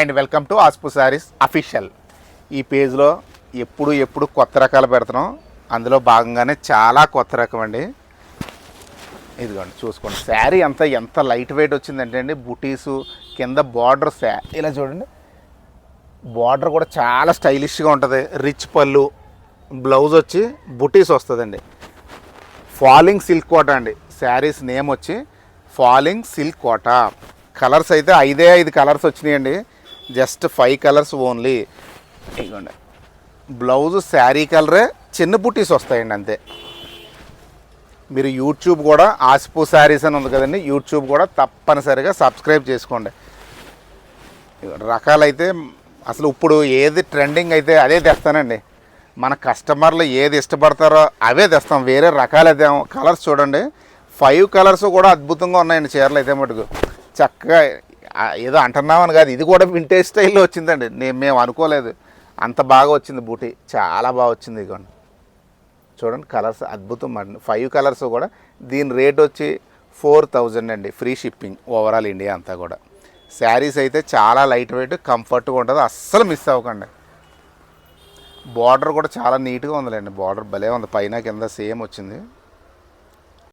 And welcome to ఆస్పు saris official. ఈ పేజ్లో ఎప్పుడు కొత్త రకాలు పెడుతున్నాం. అందులో భాగంగానే చాలా కొత్త రకం అండి. ఇదిగోండి చూసుకోండి, శారీ అంతా ఎంత లైట్ వెయిట్ వచ్చిందంటే అండి, బుటీసు కింద బార్డర్ ఇలా చూడండి, బార్డర్ కూడా చాలా స్టైలిష్గా ఉంటుంది. రిచ్ పళ్ళు, బ్లౌజ్ వచ్చి బుటీస్ వస్తుందండి. ఫాలింగ్ సిల్క్ కోట అండి. శారీస్ నేమ్ వచ్చి ఫాలింగ్ సిల్క్ కోట. కలర్స్ అయితే 5 కలర్స్ వచ్చినాయండి. Just 5 colours only. ఇదిగోండి, బ్లౌజ్ శారీ కలరే, చిన్న బుటీస్ వస్తాయండి అంతే. మీరు యూట్యూబ్ కూడా ఆస్పు శారీస్ అని ఉంది కదండి, యూట్యూబ్ కూడా తప్పనిసరిగా సబ్స్క్రైబ్ చేసుకోండి. రకాలైతే అసలు ఇప్పుడు ఏది ట్రెండింగ్ అయితే అదే తెస్తానండి. మన కస్టమర్లు ఏది ఇష్టపడతారో అవే తెస్తాం, వేరే రకాలు అయితే. కలర్స్ చూడండి, 5 కలర్స్ కూడా అద్భుతంగా ఉన్నాయండి చీరలు అయితే మటుకు. చక్కగా ఏదో అంటున్నామని కాదు, ఇది కూడా వింటేజ్ స్టైల్లో వచ్చిందండి. మేము అనుకోలేదు అంత బాగా వచ్చింది. బూటీ చాలా బాగా వచ్చింది. ఇదిగోండి చూడండి, కలర్స్ అద్భుతం అండి. 5 కలర్స్ కూడా. దీని రేట్ వచ్చి 4000 అండి, ఫ్రీ షిప్పింగ్ ఓవరాల్ ఇండియా అంతా కూడా. శారీస్ అయితే చాలా లైట్ వెయిట్, కంఫర్ట్గా ఉంటుంది, అస్సలు మిస్ అవ్వకండి. బార్డర్ కూడా చాలా నీట్గా ఉందిలేండి, బార్డర్ భలే ఉంది, పైన కింద సేమ్ వచ్చింది.